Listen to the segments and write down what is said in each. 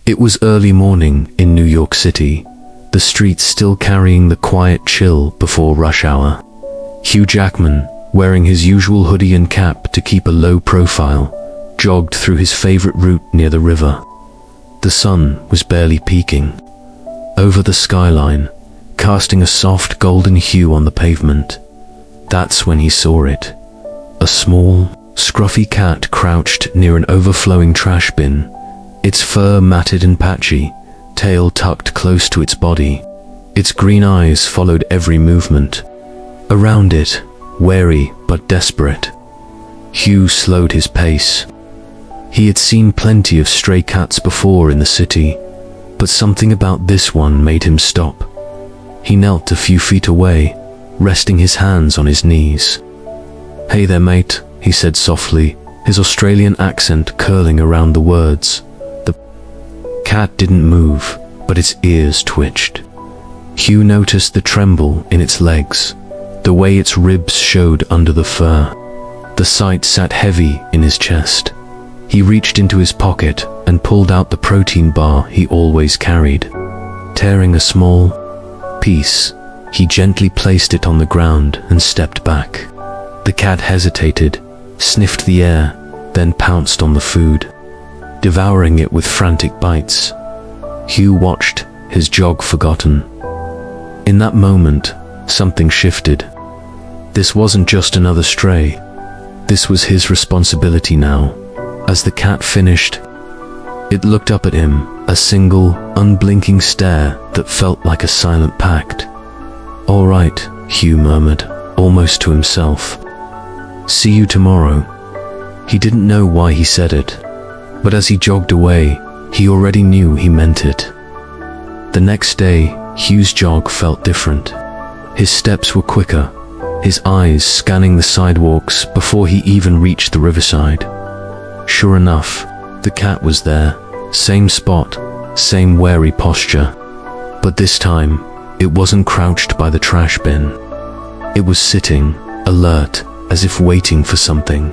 It was early morning in New York City, the streets still carrying the quiet chill before rush hour. Hugh Jackman, wearing his usual hoodie and cap to keep a low profile, jogged through his favorite route near the river. The sun was barely peeking over the skyline, casting a soft golden hue on the pavement. That's when he saw it. A small, scruffy cat crouched near an overflowing trash bin, its fur matted and patchy, tail tucked close to its body. Its green eyes followed every movement. Around it, wary but desperate, Hugh slowed his pace. He had seen plenty of stray cats before in the city, but something about this one made him stop. He knelt a few feet away, resting his hands on his knees. "Hey there, mate," he said softly, his Australian accent curling around the words. The cat didn't move, but its ears twitched. Hugh noticed the tremble in its legs, the way its ribs showed under the fur. The sight sat heavy in his chest. He reached into his pocket and pulled out the protein bar he always carried. Tearing a small piece, he gently placed it on the ground and stepped back. The cat hesitated, sniffed the air, then pounced on the food, devouring it with frantic bites. Hugh watched, his jog forgotten. In that moment, something shifted. This wasn't just another stray. This was his responsibility now. As the cat finished, it looked up at him, a single, unblinking stare that felt like a silent pact. "All right," Hugh murmured, almost to himself. "See you tomorrow." He didn't know why he said it, but as he jogged away, he already knew he meant it. The next day, Hugh's jog felt different. His steps were quicker, his eyes scanning the sidewalks before he even reached the riverside. Sure enough, the cat was there, same spot, same wary posture. But this time, it wasn't crouched by the trash bin. It was sitting, alert, as if waiting for something,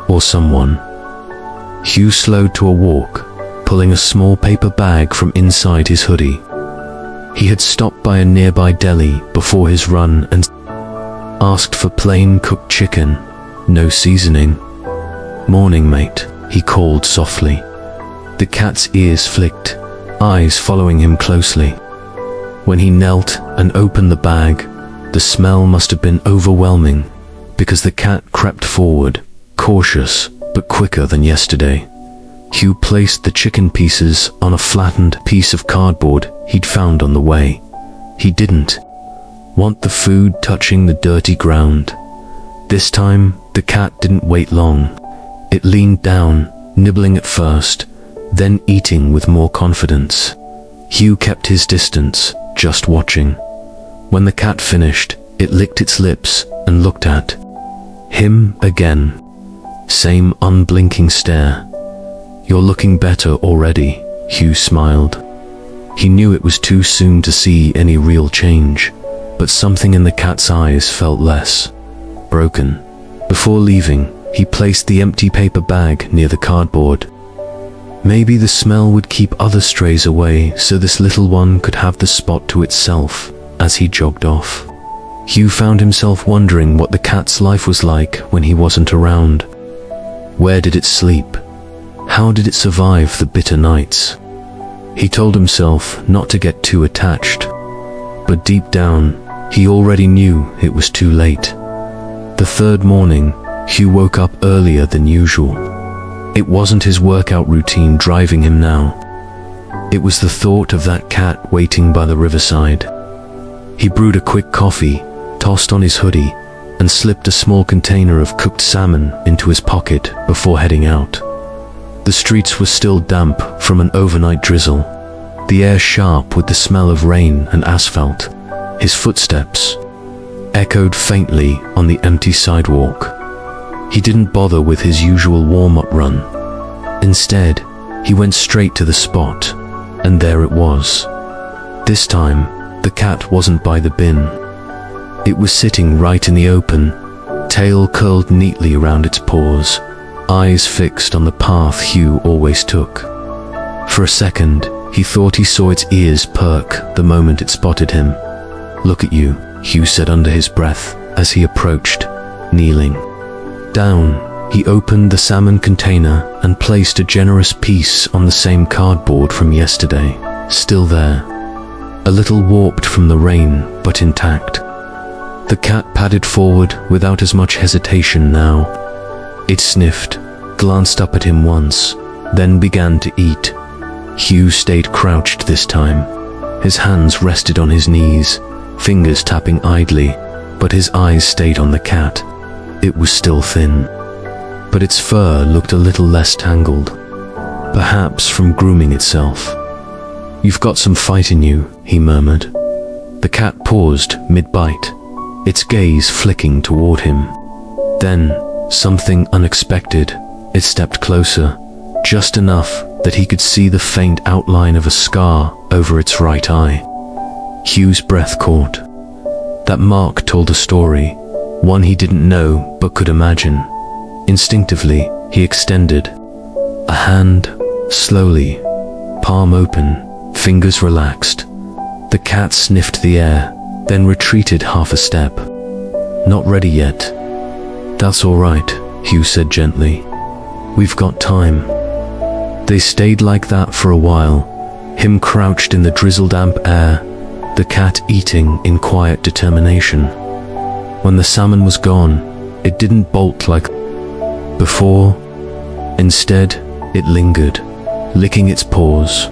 or someone. Hugh slowed to a walk, pulling a small paper bag from inside his hoodie. He had stopped by a nearby deli before his run and asked for plain cooked chicken, no seasoning. "Morning, mate," he called softly. The cat's ears flicked, eyes following him closely. When he knelt and opened the bag, the smell must have been overwhelming, because the cat crept forward, cautious but quicker than yesterday. Hugh placed the chicken pieces on a flattened piece of cardboard he'd found on the way. He didn't want the food touching the dirty ground. This time, the cat didn't wait long. It leaned down, nibbling at first, then eating with more confidence. Hugh kept his distance, just watching. When the cat finished, it licked its lips and looked at him again. Same unblinking stare. "You're looking better already," Hugh smiled. He knew it was too soon to see any real change, but something in the cat's eyes felt less broken. Before leaving, he placed the empty paper bag near the cardboard. Maybe the smell would keep other strays away so this little one could have the spot to itself. As he jogged off, Hugh found himself wondering what the cat's life was like when he wasn't around. Where did it sleep? How did it survive the bitter nights? He told himself not to get too attached, but deep down, he already knew it was too late. The third morning, Hugh woke up earlier than usual. It wasn't his workout routine driving him now. It was the thought of that cat waiting by the riverside. He brewed a quick coffee, tossed on his hoodie, and slipped a small container of cooked salmon into his pocket before heading out. The streets were still damp from an overnight drizzle, the air sharp with the smell of rain and asphalt. His footsteps echoed faintly on the empty sidewalk. He didn't bother with his usual warm-up run. Instead, he went straight to the spot, and there it was. This time, the cat wasn't by the bin. It was sitting right in the open, tail curled neatly around its paws, eyes fixed on the path Hugh always took. For a second, He thought he saw its ears perk the moment it spotted him. "Look at you," Hugh said under his breath as he approached, kneeling down. He opened the salmon container and placed a generous piece on the same cardboard from yesterday, still there, a little warped from the rain, but intact. The cat padded forward without as much hesitation now. It sniffed, glanced up at him once, then began to eat. Hugh stayed crouched this time. His hands rested on his knees, fingers tapping idly, but his eyes stayed on the cat. It was still thin, but its fur looked a little less tangled, perhaps from grooming itself. "You've got some fight in you," he murmured. The cat paused mid-bite, its gaze flicking toward him. Then, something unexpected. It stepped closer, just enough that he could see the faint outline of a scar over its right eye. Hugh's breath caught. That mark told a story, one he didn't know but could imagine. Instinctively, he extended a hand, slowly, palm open, fingers relaxed. The cat sniffed the air, then retreated half a step. "Not ready yet." "That's all right," Hugh said gently. "We've got time." They stayed like that for a while, him crouched in the drizzle-damp air, the cat eating in quiet determination. When the salmon was gone, it didn't bolt like before. Instead, it lingered, licking its paws,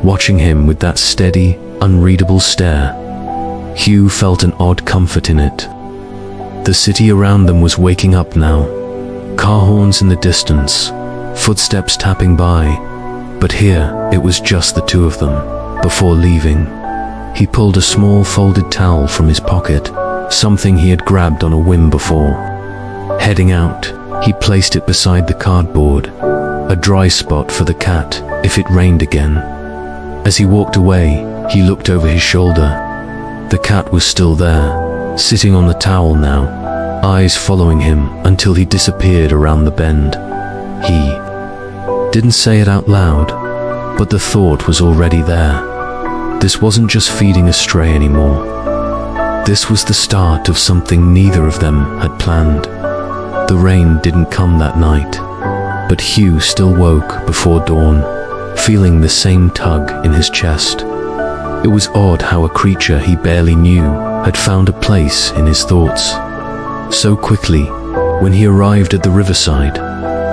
watching him with that steady, unreadable stare. Hugh felt an odd comfort in it. The city around them was waking up now. Car horns in the distance, footsteps tapping by, but here it was just the two of them. Before leaving, he pulled a small folded towel from his pocket, something he had grabbed on a whim before. Heading out, he placed it beside the cardboard, a dry spot for the cat if it rained again. As he walked away, he looked over his shoulder. The cat was still there, sitting on the towel now, eyes following him until he disappeared around the bend. He didn't say it out loud, but the thought was already there. This wasn't just feeding a stray anymore. This was the start of something neither of them had planned. The rain didn't come that night, but Hugh still woke before dawn, feeling the same tug in his chest. It was odd how a creature he barely knew had found a place in his thoughts. So quickly, when he arrived at the riverside,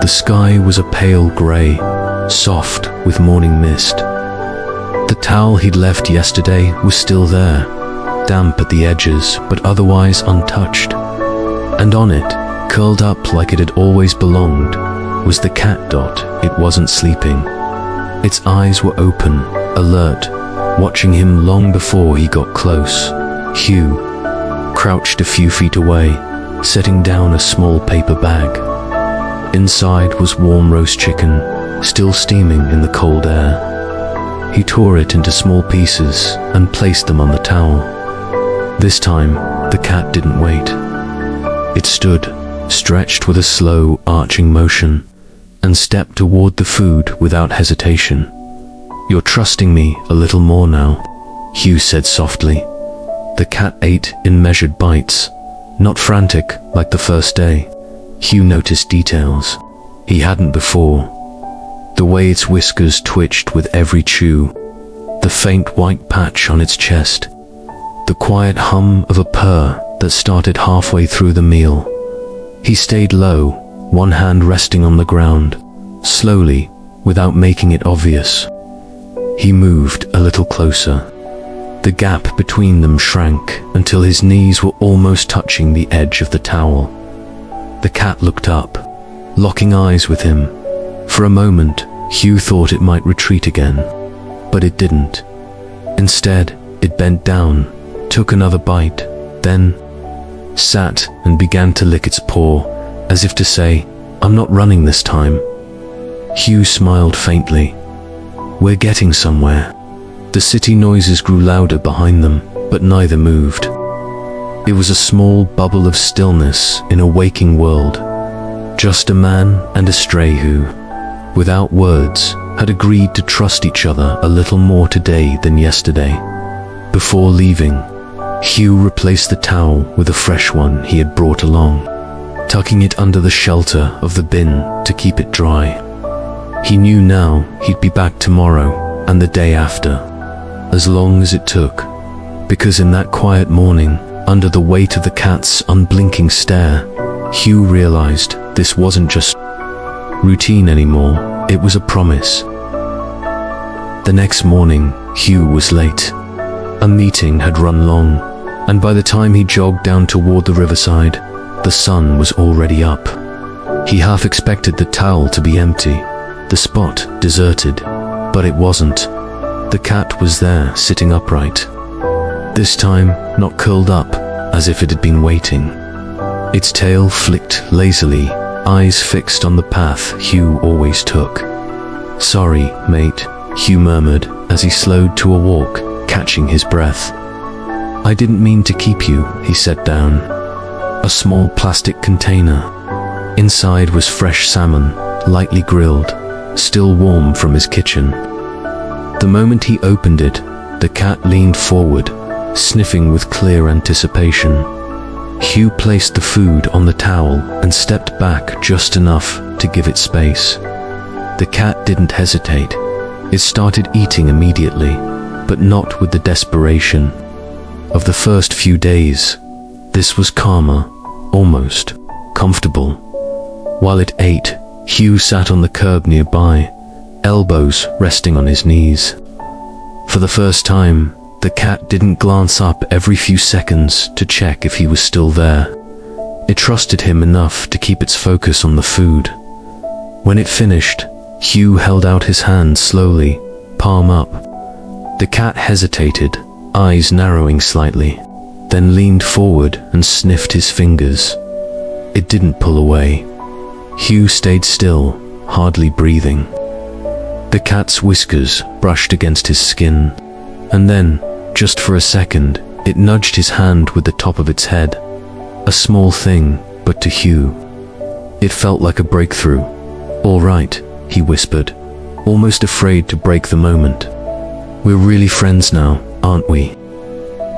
the sky was a pale grey, soft with morning mist. The towel he'd left yesterday was still there, damp at the edges but otherwise untouched. And on it, curled up like it had always belonged, was the cat Dot. It wasn't sleeping. Its eyes were open, alert, watching him long before he got close. Hugh crouched a few feet away, setting down a small paper bag. Inside was warm roast chicken, still steaming in the cold air. He tore it into small pieces and placed them on the towel. This time, the cat didn't wait. It stood, stretched with a slow, arching motion, and stepped toward the food without hesitation. "You're trusting me a little more now," Hugh said softly. The cat ate in measured bites, not frantic like the first day. Hugh noticed details he hadn't before. The way its whiskers twitched with every chew, the faint white patch on its chest, the quiet hum of a purr that started halfway through the meal. He stayed low, one hand resting on the ground, slowly, without making it obvious. He moved a little closer. The gap between them shrank until his knees were almost touching the edge of the towel. The cat looked up, locking eyes with him. For a moment, Hugh thought it might retreat again, but it didn't. Instead, it bent down, took another bite, then sat and began to lick its paw, as if to say, "I'm not running this time." Hugh smiled faintly. "We're getting somewhere." The city noises grew louder behind them, but neither moved. It was a small bubble of stillness in a waking world. Just a man and a stray who, without words, had agreed to trust each other a little more today than yesterday. Before leaving, Hugh replaced the towel with a fresh one he had brought along, tucking it under the shelter of the bin to keep it dry. He knew now he'd be back tomorrow and the day after, as long as it took, because in that quiet morning, under the weight of the cat's unblinking stare, Hugh realized this wasn't just routine anymore, it was a promise. The next morning, Hugh was late. A meeting had run long, and by the time he jogged down toward the riverside, the sun was already up. He half expected the towel to be empty, the spot deserted, but it wasn't. The cat was there, sitting upright. This time, not curled up, as if it had been waiting. Its tail flicked lazily, eyes fixed on the path Hugh always took. "Sorry, mate," Hugh murmured as he slowed to a walk, catching his breath. "I didn't mean to keep you," he set down. A small plastic container. Inside was fresh salmon, lightly grilled, still warm from his kitchen. The moment he opened it, the cat leaned forward, sniffing with clear anticipation. Hugh placed the food on the towel and stepped back just enough to give it space. The cat didn't hesitate. It started eating immediately, but not with the desperation of the first few days. This was calmer, almost comfortable. While it ate, Hugh sat on the curb nearby, elbows resting on his knees. For the first time, the cat didn't glance up every few seconds to check if he was still there. It trusted him enough to keep its focus on the food. When it finished, Hugh held out his hand slowly, palm up. The cat hesitated, eyes narrowing slightly, then leaned forward and sniffed his fingers. It didn't pull away. Hugh stayed still, hardly breathing. The cat's whiskers brushed against his skin, and then, just for a second, it nudged his hand with the top of its head. A small thing, but to Hugh, it felt like a breakthrough. "All right," he whispered, almost afraid to break the moment. "We're really friends now, aren't we?"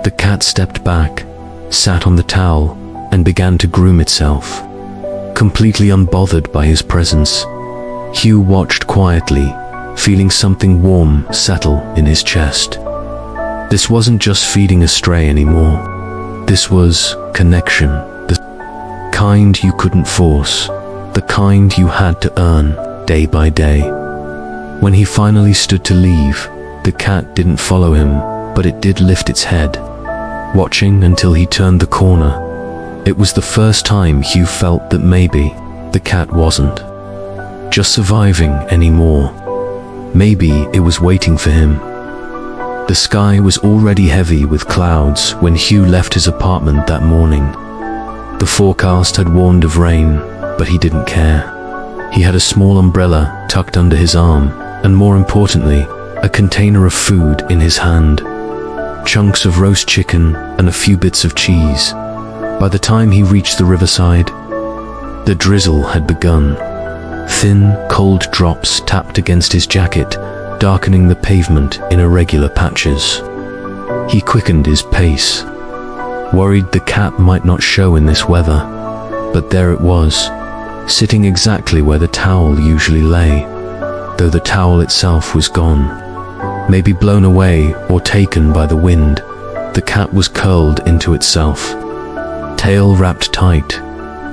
The cat stepped back, sat on the towel, and began to groom itself. Completely unbothered by his presence, Hugh watched quietly, feeling something warm settle in his chest. This wasn't just feeding a stray anymore. This was connection, the kind you couldn't force, the kind you had to earn day by day. When he finally stood to leave, the cat didn't follow him, but it did lift its head, watching until he turned the corner. It was the first time Hugh felt that maybe the cat wasn't just surviving anymore. Maybe it was waiting for him. The sky was already heavy with clouds when Hugh left his apartment that morning. The forecast had warned of rain, but he didn't care. He had a small umbrella tucked under his arm, and more importantly, a container of food in his hand. Chunks of roast chicken and a few bits of cheese. By the time he reached the riverside, the drizzle had begun. Thin, cold drops tapped against his jacket, darkening the pavement in irregular patches. He quickened his pace, worried the cat might not show in this weather, but there it was, sitting exactly where the towel usually lay, though the towel itself was gone. Maybe blown away or taken by the wind, the cat was curled into itself, tail wrapped tight,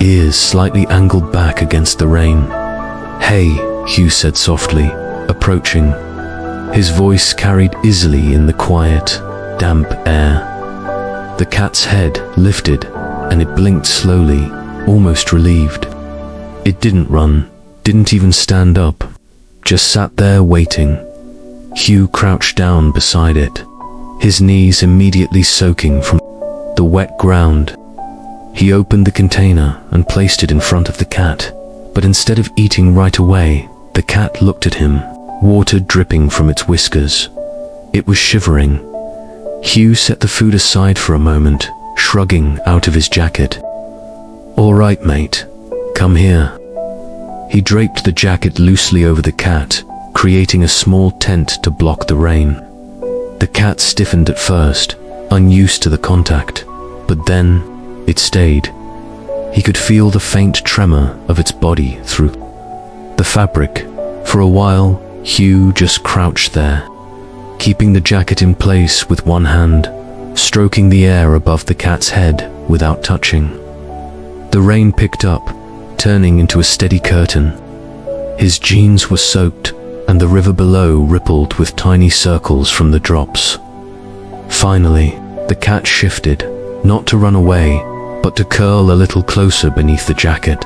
ears slightly angled back against the rain. "Hey," Hugh said softly, approaching. His voice carried easily in the quiet, damp air. The cat's head lifted, and it blinked slowly, almost relieved. It didn't run, didn't even stand up, just sat there waiting. Hugh crouched down beside it, his knees immediately soaking from the wet ground. He opened the container and placed it in front of the cat, but instead of eating right away, the cat looked at him, water dripping from its whiskers. It was shivering. Hugh set the food aside for a moment, shrugging out of his jacket. "All right, mate, come here." He draped the jacket loosely over the cat, creating a small tent to block the rain. The cat stiffened at first, unused to the contact, but then it stayed. He could feel the faint tremor of its body through the fabric. For a while, Hugh just crouched there, keeping the jacket in place with one hand, stroking the air above the cat's head without touching. The rain picked up, turning into a steady curtain. His jeans were soaked, and the river below rippled with tiny circles from the drops. Finally, the cat shifted, not to run away, but to curl a little closer beneath the jacket.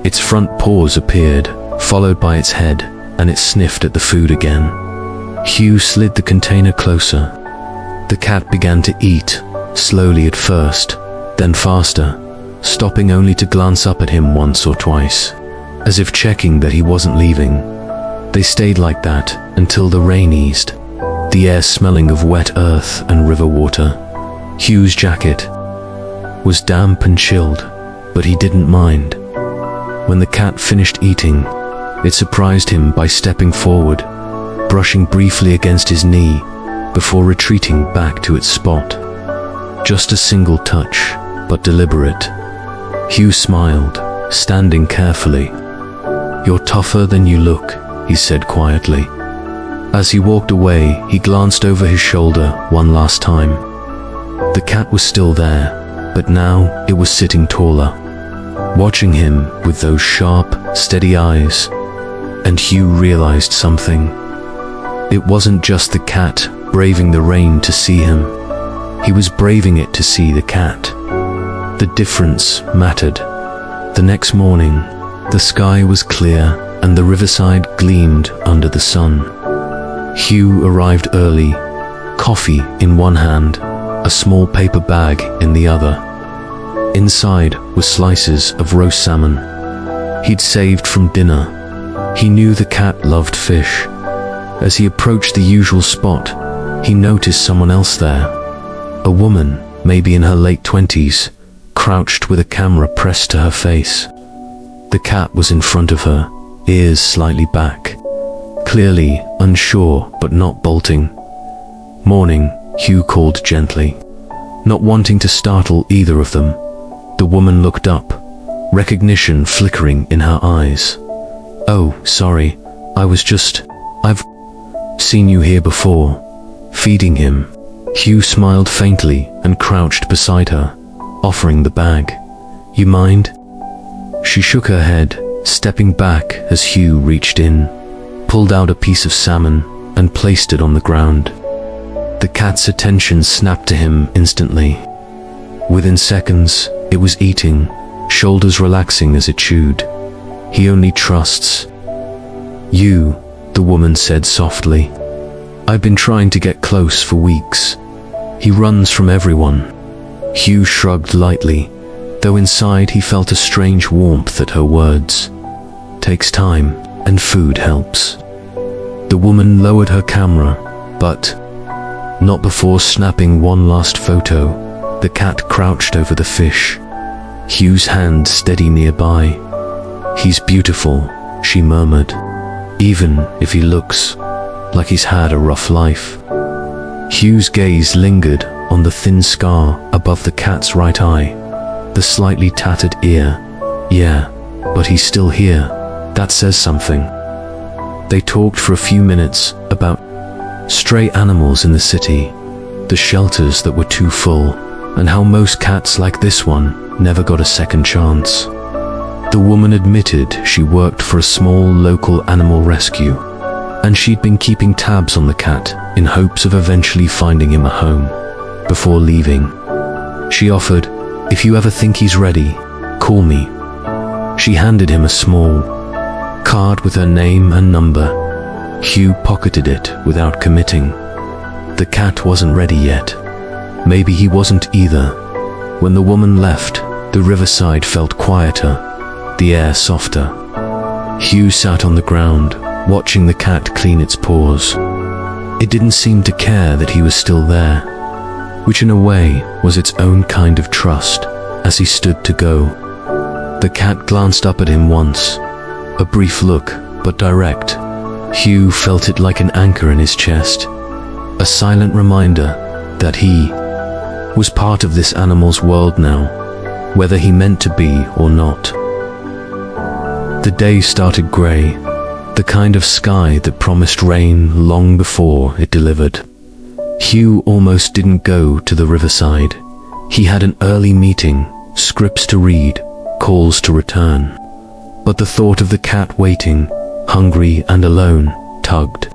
Its front paws appeared, followed by its head, and it sniffed at the food again. Hugh slid the container closer. The cat began to eat, slowly at first, then faster, stopping only to glance up at him once or twice, as if checking that he wasn't leaving. They stayed like that until the rain eased, the air smelling of wet earth and river water. Hugh's jacket was damp and chilled, but he didn't mind. When the cat finished eating, it surprised him by stepping forward, brushing briefly against his knee before retreating back to its spot. Just a single touch, but deliberate. Hugh smiled, standing carefully. "You're tougher than you look," he said quietly. As he walked away, he glanced over his shoulder one last time. The cat was still there, but now it was sitting taller, watching him with those sharp, steady eyes. And Hugh realized something. It wasn't just the cat braving the rain to see him. He was braving it to see the cat. The difference mattered. The next morning, the sky was clear and the riverside gleamed under the sun. Hugh arrived early, coffee in one hand, a small paper bag in the other. Inside were slices of roast salmon he'd saved from dinner. He knew the cat loved fish. As he approached the usual spot, he noticed someone else there. A woman, maybe in her late 20s, crouched with a camera pressed to her face. The cat was in front of her, ears slightly back, clearly unsure but not bolting. "Morning," Hugh called gently, not wanting to startle either of them. The woman looked up, recognition flickering in her eyes. "Oh, sorry, I've seen you here before." Feeding him, Hugh smiled faintly and crouched beside her, offering the bag. "You mind?" She shook her head, stepping back as Hugh reached in, pulled out a piece of salmon, and placed it on the ground. The cat's attention snapped to him instantly. Within seconds, it was eating, shoulders relaxing as it chewed. "He only trusts you," the woman said softly. "I've been trying to get close for weeks. He runs from everyone." Hugh shrugged lightly, though inside he felt a strange warmth at her words. "Takes time, and food helps." The woman lowered her camera, but not before snapping one last photo. The cat crouched over the fish, Hugh's hand steady nearby. "He's beautiful," she murmured, "even if he looks like he's had a rough life." Hugh's gaze lingered on the thin scar above the cat's right eye, the slightly tattered ear. "Yeah, but he's still here. That says something." They talked for a few minutes about stray animals in the city, the shelters that were too full, and how most cats like this one never got a second chance. The woman admitted she worked for a small local animal rescue, and she'd been keeping tabs on the cat in hopes of eventually finding him a home. Before leaving, she offered, "If you ever think he's ready, call me." She handed him a small card with her name and number. Hugh pocketed it without committing. The cat wasn't ready yet. Maybe he wasn't either. When the woman left, the riverside felt quieter, the air softer. Hugh sat on the ground, watching the cat clean its paws. It didn't seem to care that he was still there, which in a way was its own kind of trust. As he stood to go, the cat glanced up at him once, a brief look, but direct. Hugh felt it like an anchor in his chest, a silent reminder that he was part of this animal's world now, whether he meant to be or not. The day started grey, the kind of sky that promised rain long before it delivered. Hugh almost didn't go to the riverside. He had an early meeting, scripts to read, calls to return. But the thought of the cat waiting, hungry and alone, tugged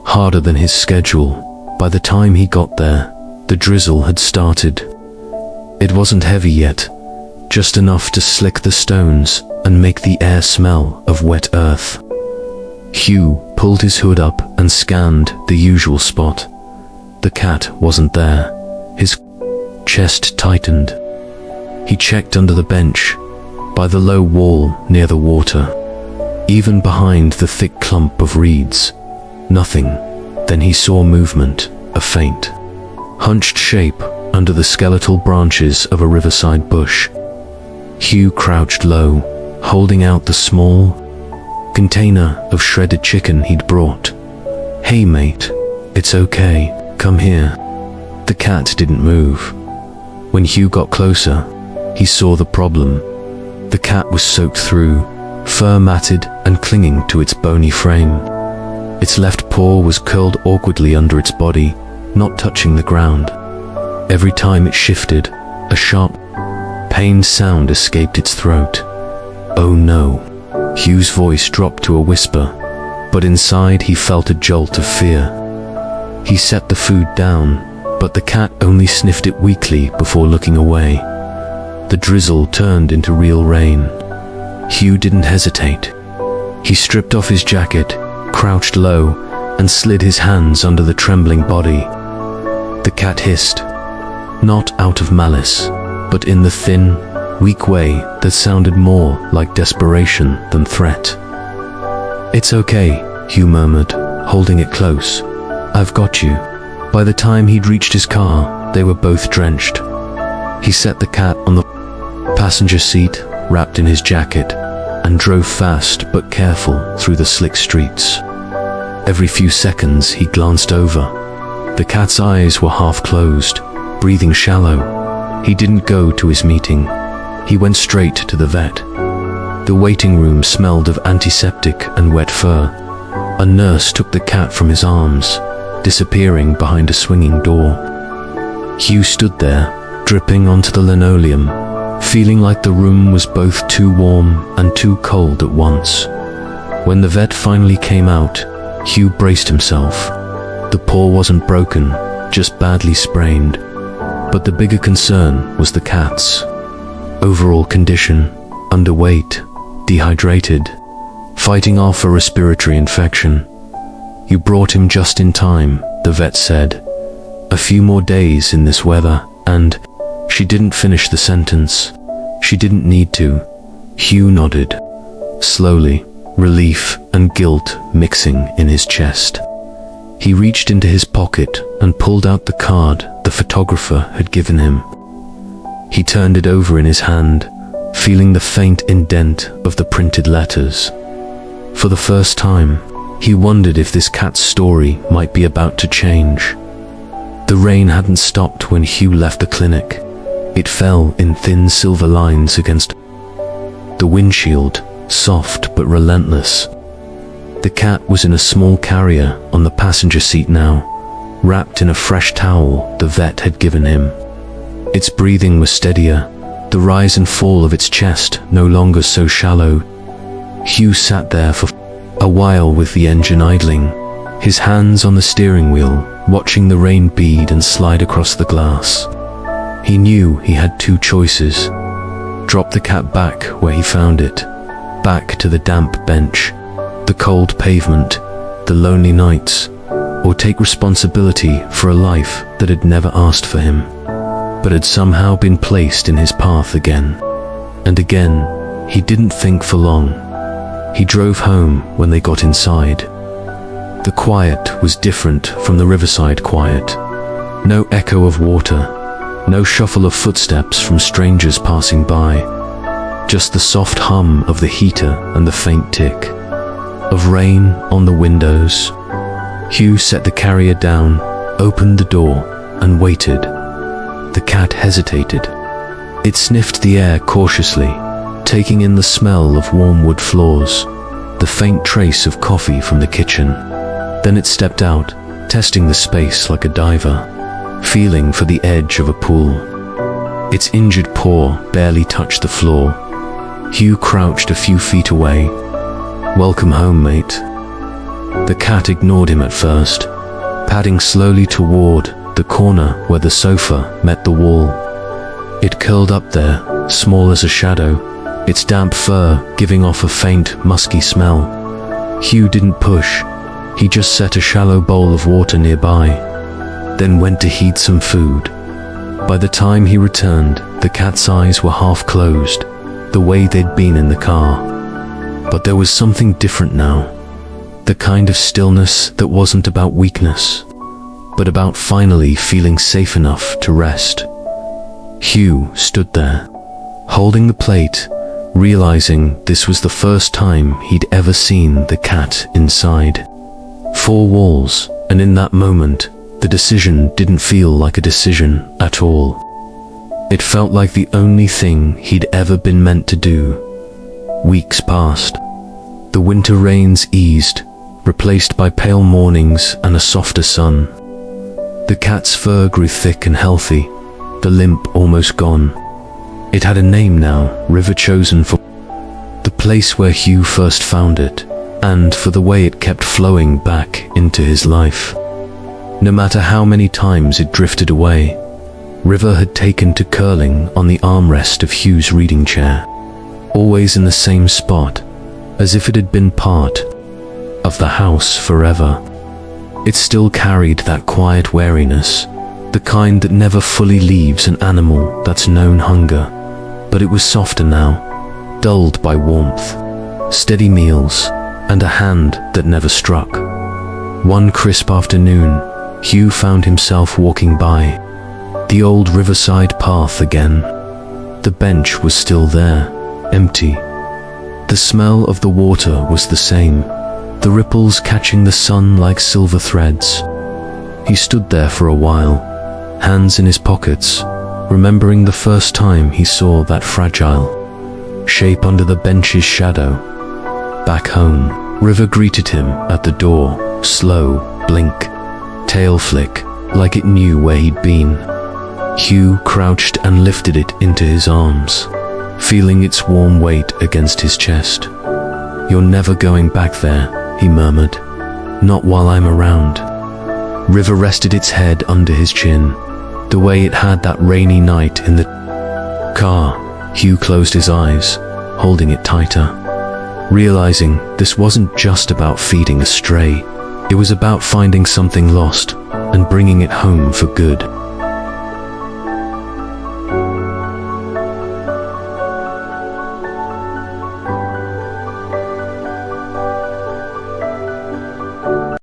harder than his schedule. By the time he got there, the drizzle had started. It wasn't heavy yet, just enough to slick the stones and make the air smell of wet earth. Hugh pulled his hood up and scanned the usual spot. The cat wasn't there. His chest tightened. He checked under the bench, by the low wall near the water, even behind the thick clump of reeds. Nothing. Then he saw movement, a faint, hunched shape under the skeletal branches of a riverside bush. Hugh crouched low, holding out the small container of shredded chicken he'd brought. "Hey mate, it's okay, come here." The cat didn't move. When Hugh got closer, he saw the problem. The cat was soaked through, fur matted and clinging to its bony frame. Its left paw was curled awkwardly under its body, not touching the ground. Every time it shifted, a sharp, pained sound escaped its throat. "Oh no." Hugh's voice dropped to a whisper, but inside he felt a jolt of fear. He set the food down, but the cat only sniffed it weakly before looking away. The drizzle turned into real rain. Hugh didn't hesitate. He stripped off his jacket, crouched low, and slid his hands under the trembling body. The cat hissed, not out of malice, but in the thin, weak way that sounded more like desperation than threat. "It's okay," Hugh murmured, holding it close. "I've got you." By the time he'd reached his car, they were both drenched. He set the cat on the passenger seat, wrapped in his jacket, and drove fast but careful through the slick streets. Every few seconds he glanced over. The cat's eyes were half closed, breathing shallow. He didn't go to his meeting. He went straight to the vet. The waiting room smelled of antiseptic and wet fur. A nurse took the cat from his arms, disappearing behind a swinging door. Hugh stood there, dripping onto the linoleum, feeling like the room was both too warm and too cold at once. When the vet finally came out, Hugh braced himself. The paw wasn't broken, just badly sprained. But the bigger concern was the cat's overall condition: underweight, dehydrated, fighting off a respiratory infection. "You brought him just in time," the vet said. "A few more days in this weather, and..." She didn't finish the sentence. She didn't need to. Hugh nodded. Slowly, relief and guilt mixing in his chest. He reached into his pocket and pulled out the card the photographer had given him. He turned it over in his hand, feeling the faint indent of the printed letters. For the first time, he wondered if this cat's story might be about to change. The rain hadn't stopped when Hugh left the clinic. It fell in thin silver lines against the windshield, soft but relentless. The cat was in a small carrier on the passenger seat now, wrapped in a fresh towel the vet had given him. Its breathing was steadier, the rise and fall of its chest no longer so shallow. Hugh sat there for a while with the engine idling, his hands on the steering wheel, watching the rain bead and slide across the glass. He knew he had two choices: drop the cat back where he found it, back to the damp bench, the cold pavement, the lonely nights, or take responsibility for a life that had never asked for him, but had somehow been placed in his path again. And again, he didn't think for long. He drove home when they got inside. The quiet was different from the riverside quiet. No echo of water, no shuffle of footsteps from strangers passing by, just the soft hum of the heater and the faint tick. of rain on the windows. Hugh set the carrier down, opened the door, and waited. The cat hesitated. It sniffed the air cautiously, taking in the smell of warm wood floors, the faint trace of coffee from the kitchen. Then it stepped out, testing the space like a diver, feeling for the edge of a pool. Its injured paw barely touched the floor. Hugh crouched a few feet away. "Welcome home, mate." The cat ignored him at first, padding slowly toward the corner where the sofa met the wall. It curled up there, small as a shadow, its damp fur giving off a faint, musky smell. Hugh didn't push. He just set a shallow bowl of water nearby, then went to heat some food. By the time he returned, the cat's eyes were half closed, the way they'd been in the car. But there was something different now. The kind of stillness that wasn't about weakness, but about finally feeling safe enough to rest. Hugh stood there, holding the plate, realizing this was the first time he'd ever seen the cat inside. Four walls, and in that moment, the decision didn't feel like a decision at all. It felt like the only thing he'd ever been meant to do. Weeks passed. The winter rains eased, replaced by pale mornings and a softer sun. The cat's fur grew thick and healthy, the limp almost gone. It had a name now, River, chosen for the place where Hugh first found it, and for the way it kept flowing back into his life. No matter how many times it drifted away, River had taken to curling on the armrest of Hugh's reading chair, always in the same spot, as if it had been part of the house forever. It still carried that quiet wariness, the kind that never fully leaves an animal that's known hunger. But it was softer now, dulled by warmth, steady meals, and a hand that never struck. One crisp afternoon, Hugh found himself walking by the old riverside path again. The bench was still there, empty. The smell of the water was the same, the ripples catching the sun like silver threads. He stood there for a while, hands in his pockets, remembering the first time he saw that fragile shape under the bench's shadow. Back home, River greeted him at the door, slow, blink, tail flick, like it knew where he'd been. Hugh crouched and lifted it into his arms, feeling its warm weight against his chest. "You're never going back there," he murmured. "Not while I'm around." River rested its head under his chin, the way it had that rainy night in the car. Hugh closed his eyes, holding it tighter, realizing this wasn't just about feeding a stray. It was about finding something lost and bringing it home for good.